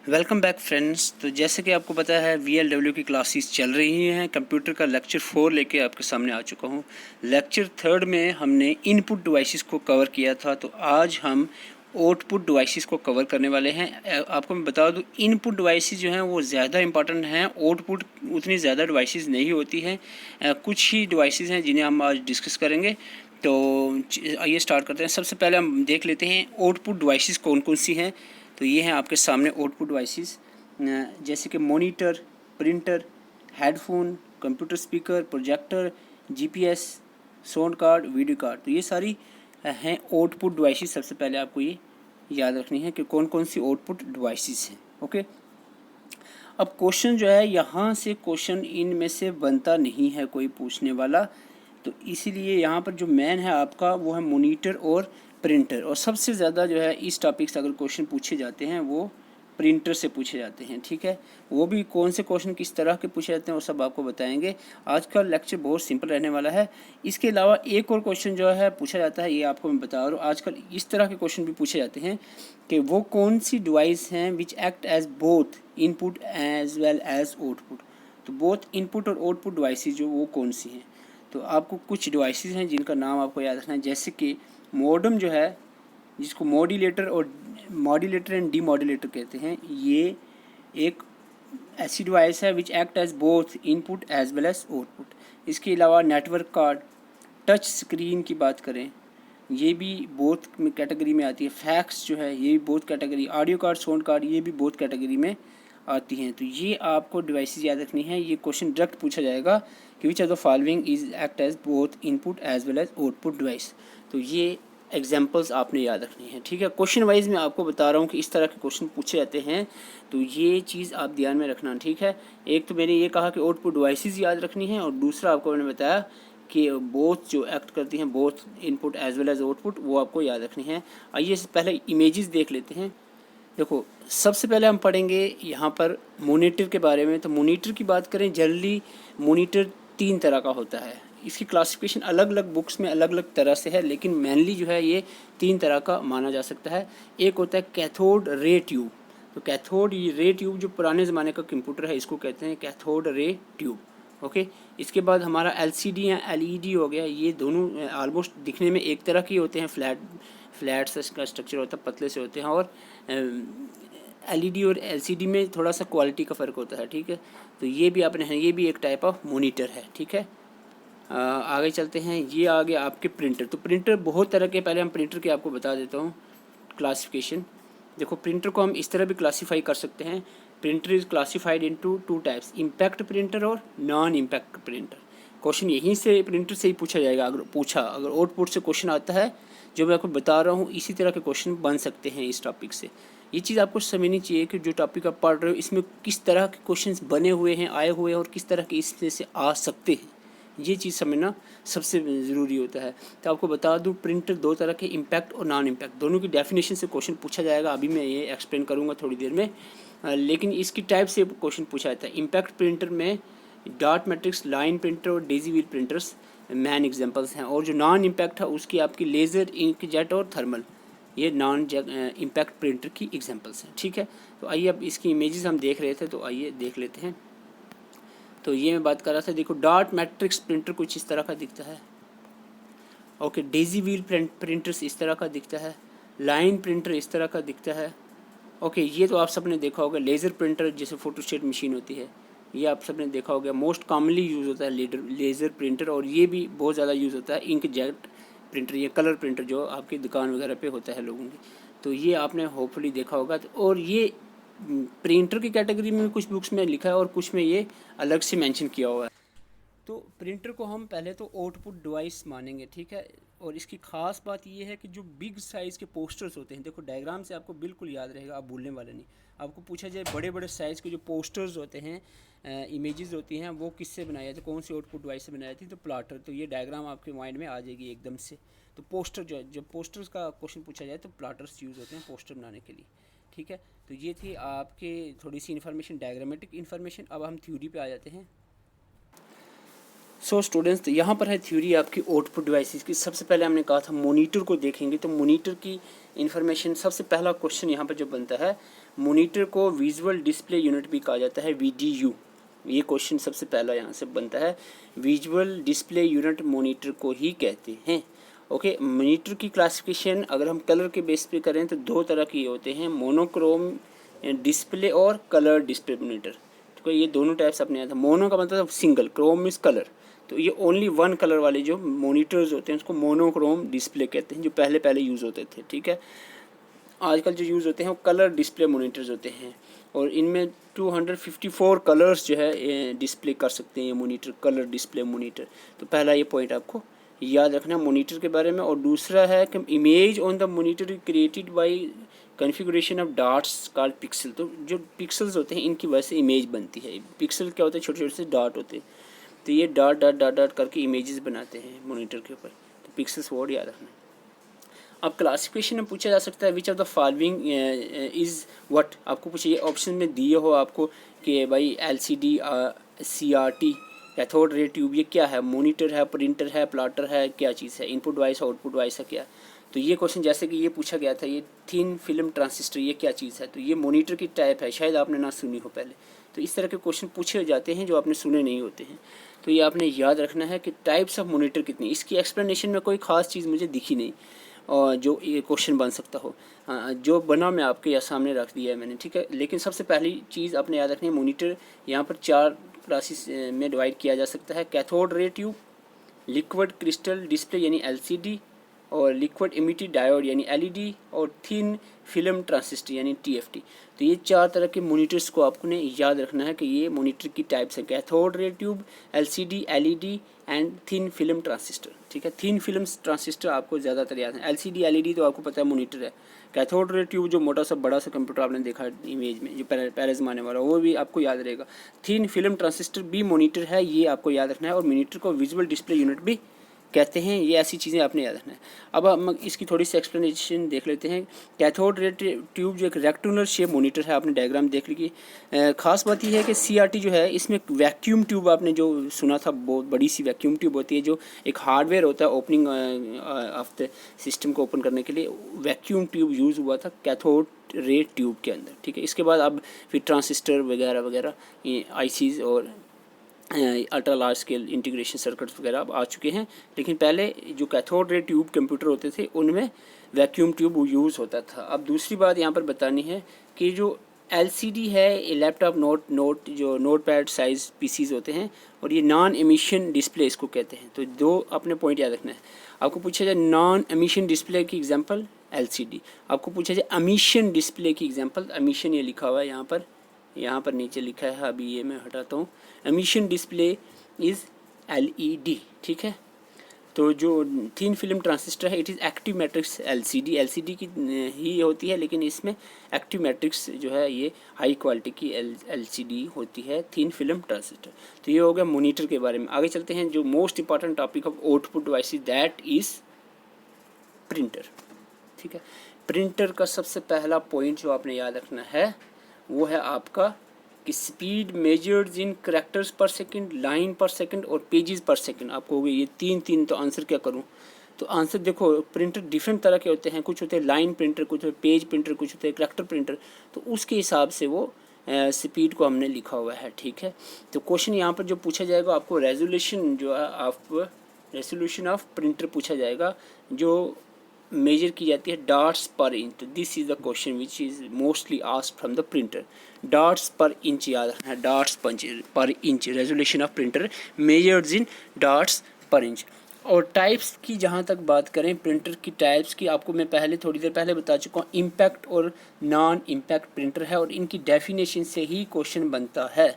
Welcome back friends. तो जैसे कि आपको पता है VLW की क्लासेस चल रही हैं। कंप्यूटर का लेक्चर 4 लेके आपके सामने आ चुका हूं। लेक्चर 3 में हमने इनपुट डिवाइसेस को कवर किया था, तो आज हम आउटपुट डिवाइसेस को कवर करने वाले हैं। आपको मैं बता दूं, इनपुट डिवाइसेस जो हैं वो ज़्यादा इंपॉर्टेंट हैं, आउटपुट उतनी ज़्यादा डिवाइसेस नहीं होती हैं। कुछ ही डिवाइसेस हैं जिन्हें हम आज डिस्कस करेंगे। तो आइए स्टार्ट करते हैं। सबसे पहले हम देख लेते हैं आउटपुट डिवाइसेस कौन कौन सी हैं। तो ये हैं आपके सामने आउटपुट डिवाइसेस, जैसे कि monitor, printer, headphone, computer speaker, projector, GPS, sound card, video card. तो ये सारी हैं आउटपुट डिवाइसेस। सबसे पहले आपको ये याद रखनी है कि कौन कौन सी आउटपुट डिवाइसेस हैं। ओके, अब क्वेश्चन जो है, यहाँ से क्वेश्चन इनमें से बनता नहीं है कोई पूछने वाला, तो इसीलिए यहाँ पर जो मेन है आपका वो है मॉनिटर और प्रिंटर। और सबसे ज़्यादा जो है इस टॉपिक से अगर क्वेश्चन पूछे जाते हैं वो प्रिंटर से पूछे जाते हैं। ठीक है, वो भी कौन से क्वेश्चन किस तरह के पूछे जाते हैं वो सब आपको बताएंगे। आज का लेक्चर बहुत सिंपल रहने वाला है। इसके अलावा एक और क्वेश्चन जो है पूछा जाता है, ये आपको मैं बता रहा हूँ। आजकल इस तरह के क्वेश्चन भी पूछे जाते हैं कि वो कौन सी डिवाइस हैं which act as both input as well as output. तो बोथ इनपुट और आउटपुट डिवाइसेस जो वो कौन सी हैं। तो आपको कुछ डिवाइसेस हैं जिनका नाम आपको याद रखना है, जैसे कि मॉडम जो है, जिसको मॉड्यूलेटर एंड डीमॉड्यूलेटर कहते हैं, ये एक ऐसी डिवाइस है which act as both input as well as output. इसके अलावा नेटवर्क कार्ड, टच स्क्रीन की बात करें, ये भी बोथ कैटेगरी में आती है। फैक्स जो है ये भी both category, audio card, sound card, ये भी बोथ कैटेगरी में आती हैं। तो ये आपको डिवाइसेस याद रखनी है। ये क्वेश्चन डायरेक्ट पूछा जाएगा कि which are the following is act as both input as well as output device. तो ये एग्जाम्पल्स आपने याद रखनी है। ठीक है, क्वेश्चन वाइज मैं आपको बता रहा हूँ कि इस तरह के क्वेश्चन पूछे जाते हैं, तो ये चीज़ आप ध्यान में रखना। ठीक है, एक तो मैंने ये कहा कि आउटपुट डिवाइसेस याद रखनी है, और दूसरा आपको मैंने बताया कि बोथ जो एक्ट करती हैं both input as well as output, वो आपको याद रखनी है। आइए पहले इमेजेस देख लेते हैं। देखो, सबसे पहले हम पढ़ेंगे यहाँ पर मॉनिटर के बारे में। तो मॉनिटर की बात करें, जनरली मॉनिटर 3 तरह का होता है। इसकी क्लासिफिकेशन अलग अलग बुक्स में अलग अलग तरह से है, लेकिन मेनली जो है ये 3 तरह का माना जा सकता है। एक होता है कैथोड रे ट्यूब। तो कैथोड रे ट्यूब जो पुराने ज़माने का कंप्यूटर है, इसको कहते हैं कैथोड रे ट्यूब। ओके, इसके बाद हमारा LCD या LED हो गया। ये दोनों ऑलमोस्ट दिखने में एक तरह के होते हैं, फ्लैट का स्ट्रक्चर होता है, पतले से होते हैं। और LED और LCD में थोड़ा सा क्वालिटी का फ़र्क होता है। ठीक है, तो ये भी आपने, ये भी एक टाइप ऑफ मॉनिटर है। ठीक है, आगे चलते हैं। ये आगे आपके प्रिंटर। तो प्रिंटर बहुत तरह के, पहले हम प्रिंटर के आपको बता देता हूँ क्लासिफिकेशन। देखो, प्रिंटर को हम इस तरह भी क्लासीफाई कर सकते हैं। Printer is classified into 2 types, impact printer और नॉन इम्पैक्ट प्रिंटर। क्वेश्चन यहीं से प्रिंटर से ही पूछा जाएगा। अगर आउटपुट से क्वेश्चन आता है जो मैं आपको बता रहा हूँ, इसी तरह के क्वेश्चन बन सकते हैं इस टॉपिक से। ये चीज़ आपको समझनी चाहिए कि जो टॉपिक आप पढ़ रहे हो इसमें किस तरह के क्वेश्चंस बने हुए हैं, आए हुए हैं, और किस तरह के इसमें से आ सकते हैं। ये चीज़ समझना सबसे ज़रूरी होता है। तो आपको बता दूं, प्रिंटर 2 तरह के, इम्पैक्ट और नॉन इम्पैक्ट, दोनों की डेफिनेशन से क्वेश्चन पूछा जाएगा। अभी मैं ये एक्सप्लेन करूँगा थोड़ी देर में, लेकिन इसकी टाइप से क्वेश्चन पूछा जाता है। इम्पैक्ट प्रिंटर में डॉट मैट्रिक्स, लाइन प्रिंटर और Daisy wheel printers man examples हैं। और जो नॉन इम्पैक्ट है उसकी आपकी लेज़र, इंकजेट और थर्मल, ये नॉन इम्पैक्ट प्रिंटर की एग्जांपल्स हैं। ठीक है, तो आइए अब इसकी इमेजेस हम देख रहे थे, तो आइए देख लेते हैं। तो ये मैं बात कर रहा था। देखो, डॉट मैट्रिक्स प्रिंटर कुछ इस तरह का दिखता है। ओके, डेजी व्हील प्रिंटर्स इस तरह का दिखता है। लाइन प्रिंटर इस तरह का दिखता है। ओके, ये तो आप सबने देखा होगा। लेज़र प्रिंटर जैसे फोटोस्टेट मशीन होती है, ये आप सबने देखा होगा। मोस्ट कॉमनली यूज़ होता है लेज़र प्रिंटर, और ये भी बहुत ज़्यादा यूज़ होता है इंकजेट प्रिंटर, ये कलर प्रिंटर जो आपकी दुकान वगैरह पे होता है लोगों की। तो ये आपने होपफुली देखा होगा। और ये प्रिंटर की कैटेगरी में कुछ बुक्स में लिखा है और कुछ में ये अलग से मेंशन किया हुआ है। तो प्रिंटर को हम पहले तो आउटपुट डिवाइस मानेंगे। ठीक है, और इसकी खास बात ये है कि जो बिग साइज़ के पोस्टर्स होते हैं, देखो डायग्राम से आपको बिल्कुल याद रहेगा, आप भूलने वाले नहीं। आपको पूछा जाए बड़े बड़े साइज़ के जो पोस्टर्स होते हैं, इमेजेस होती हैं, वो किससे बनाई जाती, कौन सी आउटपुट डिवाइस से बनाई जाती, तो प्लॉटर। तो ये डायग्राम आपके माइंड में आ जाएगी एकदम से। तो पोस्टर जो है, जब पोस्टर्स का क्वेश्चन पूछा जाए तो प्लॉटर्स यूज़ होते हैं पोस्टर बनाने के लिए। ठीक है, तो ये थी आपके थोड़ी सी इन्फॉर्मेशन, डायग्रामेटिक इन्फॉर्मेशन। अब हम थ्योरी पे आ जाते हैं। सो स्टूडेंट्स, तो यहाँ पर है थ्योरी आपकी आउटपुट डिवाइसेस की। सबसे पहले हमने कहा था मॉनिटर को देखेंगे। तो मॉनिटर की इन्फॉर्मेशन, सबसे पहला क्वेश्चन यहाँ पर जो बनता है मोनीटर को विजुअल डिस्प्ले यूनिट भी कहा जाता है, VDU। ये क्वेश्चन सबसे पहला यहाँ से बनता है, विजुअल डिस्प्ले यूनिट मोनीटर को ही कहते हैं। ओके, मोनीटर की क्लासिफिकेशन अगर हम कलर के बेस पे करें तो दो तरह के होते हैं, मोनोक्रोम डिस्प्ले और कलर डिस्प्ले मोनीटर। तो ये दोनों टाइप्स अपने आता है। मोनो का मतलब सिंगल, क्रोम इज कलर, तो ये ओनली वन कलर वाले जो मोनीटर्स होते हैं उसको मोनोक्रोम डिस्प्ले कहते हैं, जो पहले यूज़ होते थे। ठीक है, आजकल जो यूज़ होते हैं वो कलर डिस्प्ले मोनीटर्स होते हैं, और इनमें 254 कलर्स जो है डिस्प्ले कर सकते हैं ये मोनीटर, कलर डिस्प्ले मोनीटर। तो पहला ये पॉइंट आपको याद रखना मोनीटर के बारे में। और दूसरा है कि image on the monitor created by configuration of dots called pixel. तो जो पिक्सल्स होते हैं इनकी वजह से इमेज बनती है। पिक्सल क्या होते हैं, छोटे छोटे से डॉट होते हैं, तो ये डॉट डॉट डॉट डॉट करके इमेजेस बनाते हैं मोनीटर के ऊपर। तो पिक्सल्स वर्ड याद रखना। अब क्लासिफिकेशन में पूछा जा सकता है which of the following is what. आपको पूछिए ऑप्शन में दिए हो आपको कि भाई LCD CRT cathode ray tube ये क्या है, मोनीटर है, प्रिंटर है, प्लॉटर है, क्या चीज़ है, इनपुट डिवाइस आउटपुट डिवाइस है क्या। तो ये क्वेश्चन जैसे कि ये पूछा गया था, ये थिन फिल्म ट्रांजिस्टर ये क्या चीज़ है, तो ये मोनीटर की टाइप है, शायद आपने ना सुनी हो पहले। तो इस तरह के क्वेश्चन पूछे जाते हैं जो आपने सुने नहीं होते हैं। तो ये आपने याद रखना है कि टाइप्स ऑफ मोनीटर कितनी। इसकी एक्सप्लेनेशन में कोई ख़ास चीज़ मुझे दिखी नहीं और जो ये क्वेश्चन बन सकता हो। जो बना मैं आपके यहाँ सामने रख दिया है मैंने, ठीक है। लेकिन सबसे पहली चीज़ आपने याद रखनी है, मोनीटर यहाँ पर 4 क्लासेस में डिवाइड किया जा सकता है। Cathode ray tube, liquid crystal display यानी LCD, और लिक्विड इमिटेड डायोड यानी LED, और थिन फिल्म ट्रांजिस्टर यानी TFT। तो ये 4 तरह के मोनीटर्स को आपको ने याद रखना है कि ये मोनीटर की टाइप्स है, cathode ray tube, LCD, LED and thin film transistor. ठीक है, थिन फिल्म ट्रांजिस्टर आपको ज़्यादातर याद है। LCD LED तो आपको पता है मोनीटर है। कैथोड रे ट्यूब जो मोटा सा बड़ा सा कंप्यूटर आपने देखा इमेज में, जो पहले ज़माने वाला, वो भी आपको याद रहेगा। थिन फिल्म ट्रांजिस्टर भी मोनीटर है, ये आपको याद रखना है। और मोनीटर को विजुअल डिस्प्ले यूनिट भी कहते हैं। ये ऐसी चीज़ें आपने याद रखना है। अब हम इसकी थोड़ी सी एक्सप्लेनेशन देख लेते हैं। कैथोड रे ट्यूब जो एक रेक्टेंगुलर शेप मोनीटर है, आपने डायग्राम देख लीजिए। खास बात यह है कि CRT जो है इसमें वैक्यूम ट्यूब, आपने जो सुना था, बहुत बड़ी सी वैक्यूम ट्यूब होती है, जो एक हार्डवेयर होता है ओपनिंग ऑफ द सिस्टम को ओपन करने के लिए, वैक्यूम ट्यूब यूज़ हुआ था कैथोड रे ट्यूब के अंदर। ठीक है, इसके बाद अब फिर ट्रांजिस्टर वगैरह वगैरह ICs और ultra large scale integration circuits वगैरह अब आ चुके हैं। लेकिन पहले जो कैथोड रे ट्यूब कंप्यूटर होते थे उनमें वैक्यूम ट्यूब यूज़ होता था। अब दूसरी बात यहाँ पर बतानी है कि जो LCD है, लैपटॉप नोट जो नोट पैड साइज़ PCs होते हैं, और ये नॉन एमिशन डिस्प्ले इसको कहते हैं। तो दो अपने पॉइंट याद रखना है। आपको पूछा जाए नॉन एमिशन डिस्प्ले की एग्जांपल LCD, आपको पूछा जाए एमिशन डिस्प्ले की एग्जांपल, एमिशन ये लिखा हुआ है यहाँ पर नीचे लिखा है, अभी ये मैं हटाता हूँ। Emission display is LED। ठीक है, तो जो थिन फिल्म ट्रांजिस्टर है it is active matrix LCD की ही होती है, लेकिन इसमें एक्टिव मैट्रिक्स जो है ये हाई क्वालिटी की LCD होती है, थिन फिल्म ट्रांजिस्टर। तो ये हो गया मोनीटर के बारे में। आगे चलते हैं, जो most important topic of output devices, that is printer. ठीक है, प्रिंटर का सबसे पहला पॉइंट जो आपने याद रखना है वो है आपका कि स्पीड मेजर्ड इन कैरेक्टर्स पर सेकंड, लाइन पर सेकंड और पेजेस पर सेकंड। आपको हो गई ये तीन। तो आंसर क्या करूं? तो आंसर देखो, प्रिंटर डिफरेंट तरह के होते हैं, कुछ होते हैं लाइन प्रिंटर, कुछ होते हैं पेज प्रिंटर, कुछ होते हैं कैरेक्टर प्रिंटर। तो उसके हिसाब से वो स्पीड को हमने लिखा हुआ है। ठीक है, तो क्वेश्चन यहाँ पर जो पूछा जाएगा आपको रेजोल्यूशन जो है रेजोल्यूशन ऑफ प्रिंटर पूछा जाएगा, जो मेजर की जाती है डॉट्स पर इंच। तो this is the question which is mostly asked from the printer. Dots पर इंच याद रखना है, डॉट्स पर inch, resolution of printer measured in dots पर इंच। और टाइप्स की जहाँ तक बात करें प्रिंटर की टाइप्स की, आपको मैं थोड़ी देर पहले बता चुका हूँ। इम्पैक्ट और नॉन इम्पैक्ट प्रिंटर है, और इनकी डेफिनेशन से ही क्वेश्चन बनता है।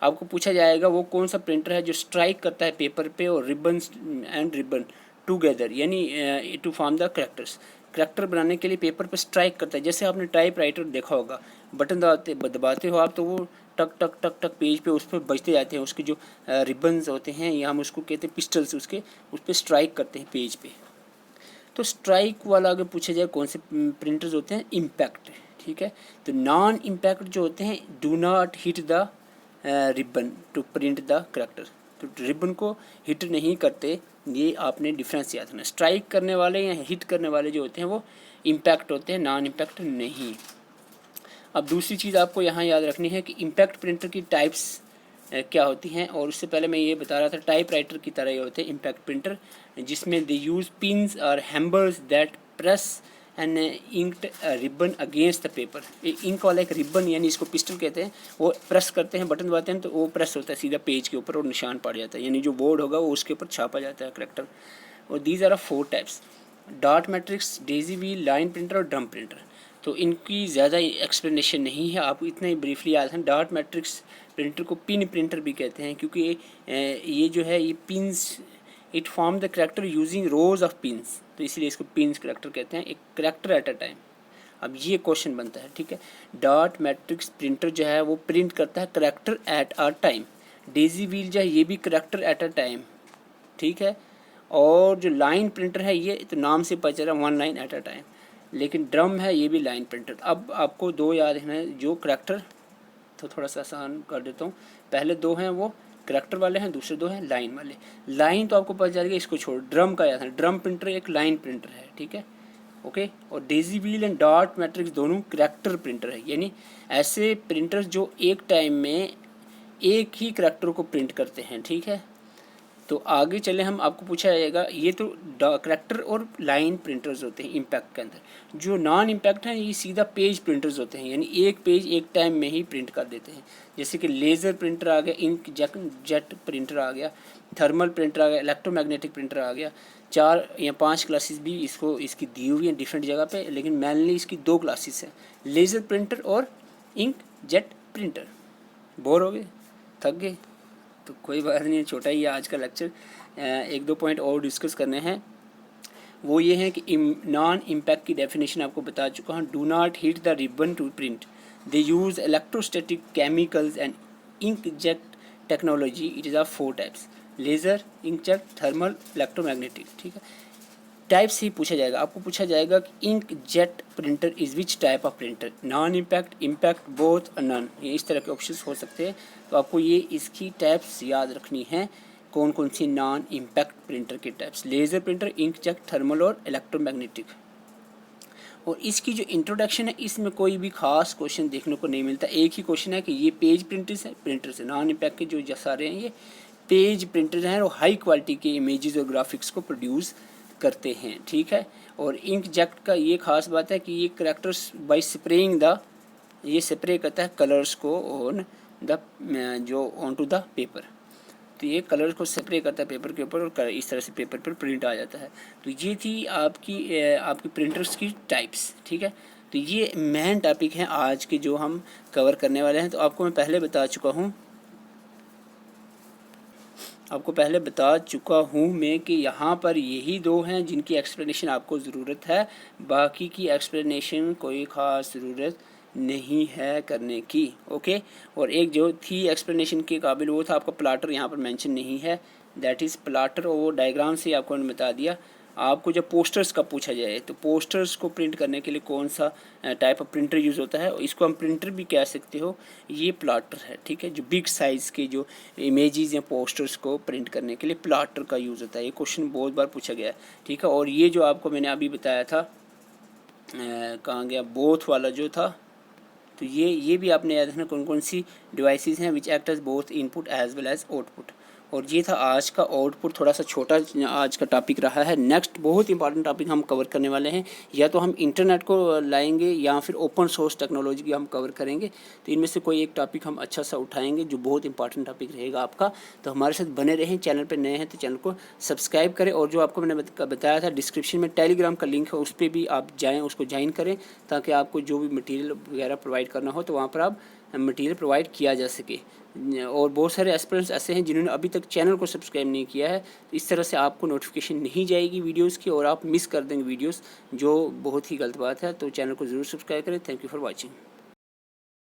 आपको पूछा जाएगा वो कौन सा प्रिंटर है जो स्ट्राइक करता है पेपर पे और रिबन एंड रिबन टुगेदर, यानी टू फॉर्म द करैक्टर बनाने के लिए पेपर पर स्ट्राइक करता है। जैसे आपने टाइप राइटर देखा होगा, बटन दबाते हो आप तो वो टक टक टक टक पेज पे उस पर बजते जाते हैं। उसके जो रिबन्स होते हैं, या हम उसको कहते हैं पिस्टल्स, उस पर स्ट्राइक करते हैं पेज पे। तो स्ट्राइक वाला अगर पूछा जाए कौन से प्रिंटर्स होते हैं, इम्पैक्ट। ठीक है, तो नॉन इम्पैक्ट जो होते हैं do not hit the ribbon to print the character. तो रिबन को हिट नहीं करते, ये आपने डिफरेंस याद रखना। स्ट्राइक करने वाले या हिट करने वाले जो होते हैं वो इम्पैक्ट होते हैं, नॉन इम्पैक्ट नहीं। अब दूसरी चीज़ आपको यहाँ याद रखनी है कि इम्पैक्ट प्रिंटर की टाइप्स क्या होती हैं, और उससे पहले मैं ये बता रहा था टाइप राइटर की तरह ये होते हैं इम्पैक्ट प्रिंटर, जिसमें दे यूज़ पिन्स और hammers that press and inked ribbon against the paper. Ink वाला एक रिबन यानी इसको पिस्टल कहते हैं, वो प्रेस करते हैं, बटन दबाते हैं तो वो प्रेस होता है सीधा पेज के ऊपर और निशान पड़ जाता है, यानी जो बोर्ड होगा वो उसके ऊपर छापा जाता है करेक्टर। और these are 4 types, dot matrix, daisy wheel, line printer और ड्रम प्रिंटर। तो इनकी ज़्यादा एक्सप्लेनेशन नहीं है, आपको इतना ही ब्रीफली याद है। डॉट मैट्रिक्स प्रिंटर को पिन प्रिंटर भी कहते हैं, क्योंकि ये जो है ये pins, it form the character using rose of pins, तो इसलिए इसको पिन्स करेक्टर कहते हैं, एक करेक्टर एट अ टाइम। अब ये क्वेश्चन बनता है, ठीक है। डॉट मैट्रिक्स प्रिंटर जो है वो प्रिंट करता है character at a time. Daisy wheel जो है ये भी करेक्टर एट अ टाइम, ठीक है। और जो लाइन प्रिंटर है ये तो नाम से पता चल रहा है 1 लाइन एट अ टाइम, लेकिन ड्रम है ये भी लाइन प्रिंटर। अब आपको 2 याद है जो करेक्टर, तो थोड़ा सा आसान कर देता हूँ। पहले 2 हैं वो करेक्टर वाले हैं, दूसरे 2 हैं लाइन वाले। लाइन तो आपको पता चलेगा, इसको छोड़, ड्रम का याद है, ड्रम प्रिंटर एक लाइन प्रिंटर है, ठीक है, ओके। और Daisy wheel and dot matrix दोनों करेक्टर प्रिंटर है, यानी ऐसे प्रिंटर्स जो एक टाइम में एक ही करेक्टर को प्रिंट करते हैं, ठीक है। तो आगे चले हम, आपको पूछा जाएगा, ये तो करेक्टर और लाइन प्रिंटर्स होते हैं इम्पैक्ट के अंदर। जो नॉन इम्पैक्ट हैं ये सीधा पेज प्रिंटर्स होते हैं, यानी एक पेज एक टाइम में ही प्रिंट कर देते हैं। जैसे कि लेज़र प्रिंटर आ गया, इंक जेट प्रिंटर आ गया, थर्मल प्रिंटर आ गया, इलेक्ट्रोमैग्नेटिक प्रिंटर आ गया। 4 या 5 क्लासेस भी इसकी दी हुई हैं डिफरेंट जगह पे, लेकिन मेनली इसकी 2 क्लासेस हैं, लेज़र प्रिंटर और इंक जेट प्रिंटर। बोर हो गए, थक गए, तो कोई बात नहीं, छोटा ही है आज का लेक्चर। 1-2 पॉइंट और डिस्कस करने हैं, वो ये है कि नॉन इम्पैक्ट की डेफिनेशन आपको बता चुका हूँ। Do not hit the ribbon to print, they use electrostatic chemicals and inkjet technology. It is of 4 types, laser, inkjet, thermal, electromagnetic, ठीक है। टाइप से ही पूछा जाएगा, आपको पूछा जाएगा कि ink jet printer is which type of printer, non impact, impact, both, none, ये इस तरह के ऑप्शंस हो सकते हैं। तो आपको ये इसकी टाइप्स याद रखनी है, कौन कौन सी नॉन इम्पैक्ट प्रिंटर की types, laser printer, ink jet, thermal और इलेक्ट्रोमैग्नेटिक। और इसकी जो इंट्रोडक्शन है इसमें कोई भी खास क्वेश्चन देखने को नहीं मिलता, एक ही क्वेश्चन है कि ये पेज प्रिंटर्स है, नॉन इम्पैक्ट के जो सारे हैं ये पेज प्रिंटर्स हैं और हाई क्वालिटी के इमेजेस और ग्राफिक्स को प्रोड्यूस करते हैं, ठीक है। और इंक जेट का ये खास बात है कि ये करेक्टर्स बाय स्प्रेइंग द, ये स्प्रे करता है कलर्स को ऑन द जो ऑन टू द पेपर, तो ये कलर्स को स्प्रे करता है पेपर के ऊपर और इस तरह से पेपर पर प्रिंट आ जाता है। तो ये थी आपकी प्रिंटर्स की टाइप्स, ठीक है। तो ये मेन टॉपिक हैं आज के जो हम कवर करने वाले हैं। तो आपको मैं पहले बता चुका हूँ मैं कि यहाँ पर यही 2 हैं जिनकी एक्सप्लेनेशन आपको ज़रूरत है, बाकी की एक्सप्लेनेशन कोई ख़ास ज़रूरत नहीं है करने की, ओके। और एक जो थी एक्सप्लेनेशन के काबिल वो था आपका प्लाटर, यहाँ पर मेंशन नहीं है, दैट इज़ प्लाटर, और वो डायग्राम से आपको मैंने बता दिया। आपको जब पोस्टर्स का पूछा जाए तो पोस्टर्स को प्रिंट करने के लिए कौन सा टाइप ऑफ प्रिंटर यूज़ होता है, इसको हम प्रिंटर भी कह सकते हो, ये प्लाटर है, ठीक है। जो बिग साइज़ के जो इमेजेस या पोस्टर्स को प्रिंट करने के लिए प्लाटर का यूज़ होता है। ये क्वेश्चन बहुत बार पूछा गया है, ठीक है। और ये जो आपको मैंने अभी बताया था, कहाँ गया, बोथ वाला जो था, तो ये भी आपने याद रखना कौन कौन सी डिवाइसेस हैं which act as both input as well as output. और ये था आज का आउटपुट, थोड़ा सा छोटा आज का टॉपिक रहा है। नेक्स्ट बहुत इंपॉर्टेंट टॉपिक हम कवर करने वाले हैं, या तो हम इंटरनेट को लाएंगे या फिर ओपन सोर्स टेक्नोलॉजी की हम कवर करेंगे। तो इनमें से कोई एक टॉपिक हम अच्छा सा उठाएंगे जो बहुत इंपॉर्टेंट टॉपिक रहेगा आपका। तो हमारे साथ बने रहें, चैनल पर नए हैं तो चैनल को सब्सक्राइब करें, और जो आपको मैंने बताया था डिस्क्रिप्शन में टेलीग्राम का लिंक है, उस पर भी आप जाएँ, उसको ज्वाइन करें, ताकि आपको जो भी मटेरियल वगैरह प्रोवाइड करना हो तो वहाँ पर आप मटेरियल प्रोवाइड किया जा सके। और बहुत सारे एस्पिरेंट्स ऐसे हैं जिन्होंने अभी तक चैनल को सब्सक्राइब नहीं किया है, तो इस तरह से आपको नोटिफिकेशन नहीं जाएगी वीडियोस की और आप मिस कर देंगे वीडियोस, जो बहुत ही गलत बात है। तो चैनल को ज़रूर सब्सक्राइब करें। Thank you for watching.